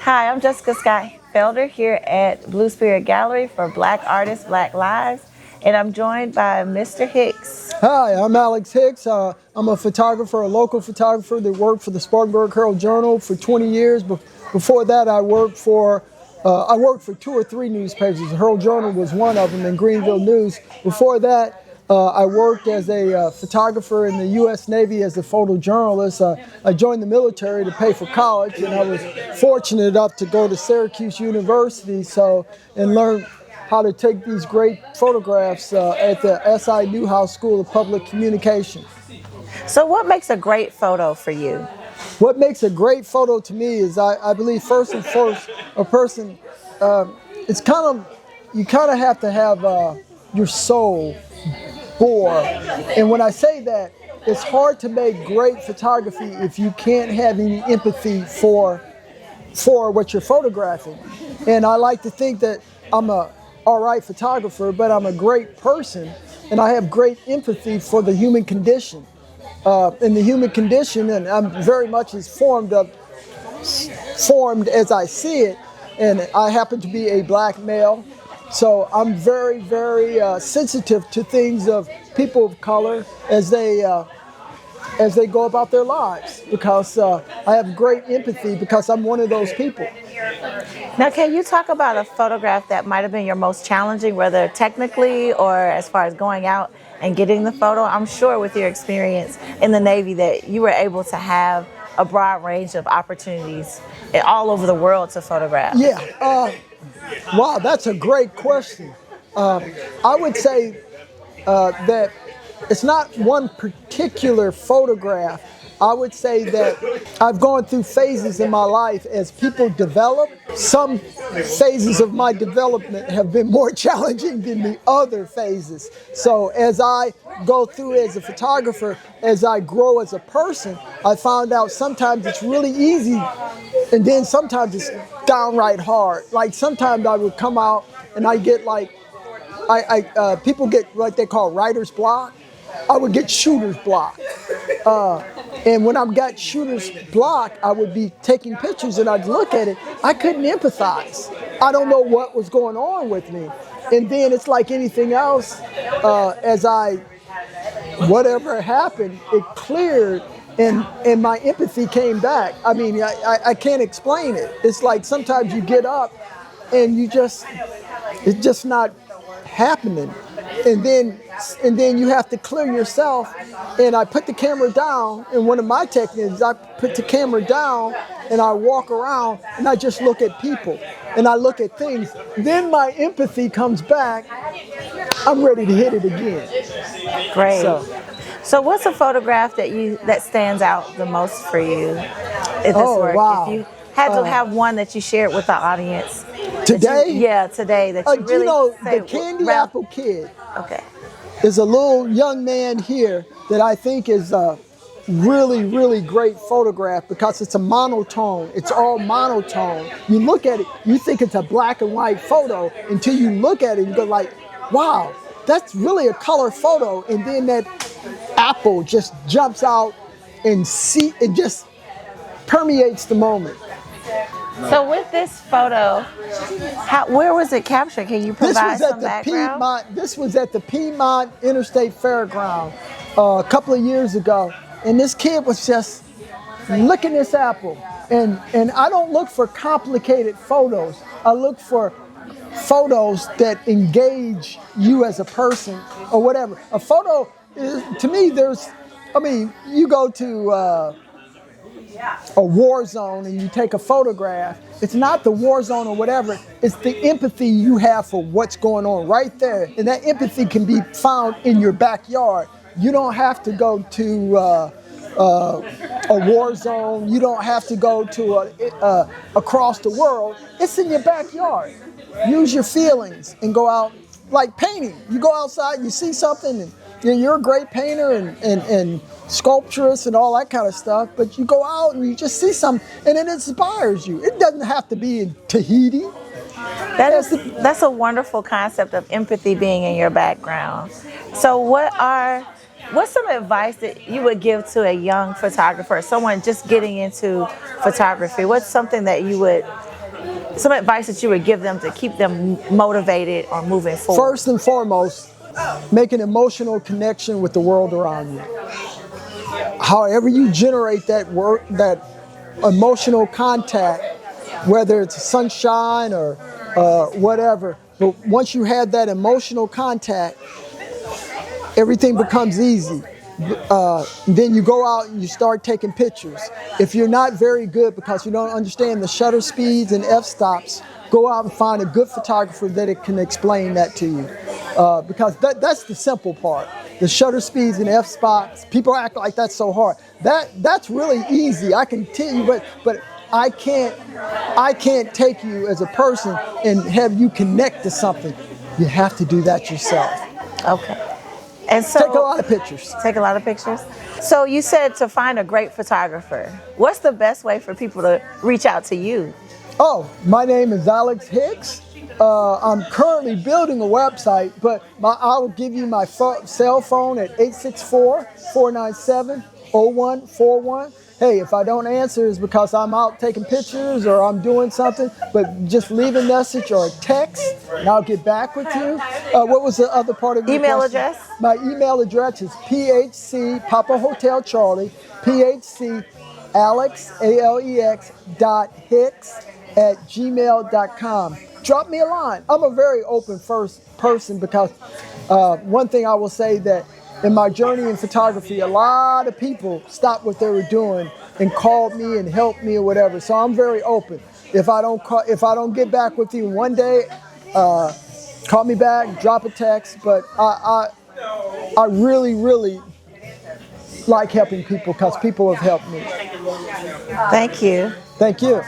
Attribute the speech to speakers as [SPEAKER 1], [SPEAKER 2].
[SPEAKER 1] Hi, I'm Jessica Scott Felder here at Blue Spirit Gallery for Black Artists, Black Lives, and I'm joined by Mr. Hicks.
[SPEAKER 2] Hi, I'm Alex Hicks. I'm a photographer, a local photographer that worked for the Spartanburg Herald-Journal for 20 years. Before that, I worked for 2 or 3 newspapers. The Herald-Journal was one of them, and Greenville News. Before that, I worked as a photographer in the U.S. Navy as a photojournalist. I joined the military to pay for college, and I was fortunate enough to go to Syracuse University and learn how to take these great photographs at the SI Newhouse School of Public Communication.
[SPEAKER 1] So what makes a great photo for you?
[SPEAKER 2] What makes a great photo to me is I believe first and foremost a person, you kind of have to have your soul bore. And when I say that, it's hard to make great photography if you can't have any empathy for what you're photographing. And I like to think that I'm a all right photographer, but I'm a great person, and I have great empathy for the human condition. And the human condition, and I'm very much as formed as I see it, and I happen to be a black male, so I'm very, very sensitive to things of people of color as they go about their lives, because I have great empathy because I'm one of those people.
[SPEAKER 1] Now, can you talk about a photograph that might have been your most challenging, whether technically or as far as going out and getting the photo? I'm sure with your experience in the Navy that you were able to have a broad range of opportunities all over the world to photograph.
[SPEAKER 2] Yeah, wow, that's a great question. I would say that it's not one particular photograph. I would say that I've gone through phases in my life as people develop. Some phases of my development have been more challenging than the other phases. So as I go through as a photographer, as I grow as a person, I found out sometimes it's really easy, and then sometimes it's downright hard. Like sometimes I would come out and I get people get what they call writer's block. I would get shooter's block. And when I've got shooter's block, I would be taking pictures and I'd look at it. I couldn't empathize. I don't know what was going on with me. And then it's like anything else, whatever happened, it cleared and my empathy came back. I mean, I can't explain it. It's like sometimes you get up and it's just not happening. And then you have to clear yourself, and I put the camera down, and one of my techniques, I put the camera down and I walk around and I just look at people and I look at things. Then my empathy comes back. I'm ready to hit it again.
[SPEAKER 1] Great. So what's a photograph that stands out the most for you in this work?
[SPEAKER 2] Wow.
[SPEAKER 1] If you had to have one that you shared with the audience.
[SPEAKER 2] Today?
[SPEAKER 1] Today that you really
[SPEAKER 2] the Candy Apple Kid.
[SPEAKER 1] Okay.
[SPEAKER 2] There's a little young man here that I think is a really, really great photograph because it's a monotone. It's all monotone. You look at it, you think it's a black and white photo until you look at it and you go like, wow, that's really a color photo. And then that apple just jumps out and it just permeates the moment.
[SPEAKER 1] So with this photo, where was it captured? Can you provide some background?
[SPEAKER 2] This was at the Piedmont Interstate Fairground a couple of years ago. And this kid was just licking this apple. And I don't look for complicated photos. I look for photos that engage you as a person or whatever. A photo, to me, you go to a war zone and you take a photograph. It's not the war zone or whatever, it's the empathy you have for what's going on right there. And that empathy can be found in your backyard. You don't have to go to a war zone. You don't have to go to across the world. It's in your backyard. Use your feelings and go out, like painting. You go outside, you see something, and you're a great painter and sculpturist and all that kind of stuff, but you go out and you just see something and it inspires you. It doesn't have to be in Tahiti.
[SPEAKER 1] That's a wonderful concept of empathy being in your background. So what's some advice that you would give to a young photographer, someone just getting into photography? What's something that you would some advice that you would give them to keep them motivated or moving forward?
[SPEAKER 2] First and foremost, make an emotional connection with the world around you. However you generate that emotional contact, whether it's sunshine or whatever, but once you have that emotional contact, everything becomes easy. Then you go out and you start taking pictures. If you're not very good because you don't understand the shutter speeds and f-stops, go out and find a good photographer that can explain that to you. Because that's the simple part. The shutter speeds and f-stops, people act like that's so hard. That's really easy, I can tell you, but I can't take you as a person and have you connect to something. You have to do that yourself.
[SPEAKER 1] Okay. And so,
[SPEAKER 2] take a lot of pictures.
[SPEAKER 1] Take a lot of pictures. So you said to find a great photographer. What's the best way for people to reach out to you?
[SPEAKER 2] Oh, my name is Alex Hicks. I'm currently building a website, but I will give you my cell phone at 864-497-0141. Hey, if I don't answer, it's because I'm out taking pictures or I'm doing something, but just leave a message or a text and I'll get back with you. What was the other part of your
[SPEAKER 1] email
[SPEAKER 2] question?
[SPEAKER 1] address?
[SPEAKER 2] My email address is phc, Papa Hotel Charlie, phc, Alex, ALEX, .hicks@gmail.com. Drop me a line. I'm a very open person because one thing I will say that in my journey in photography, a lot of people stopped what they were doing and called me and helped me or whatever. So I'm very open. If I don't get back with you one day, call me back, drop a text. But I really, really like helping people because people have helped me.
[SPEAKER 1] Thank you.
[SPEAKER 2] Thank you.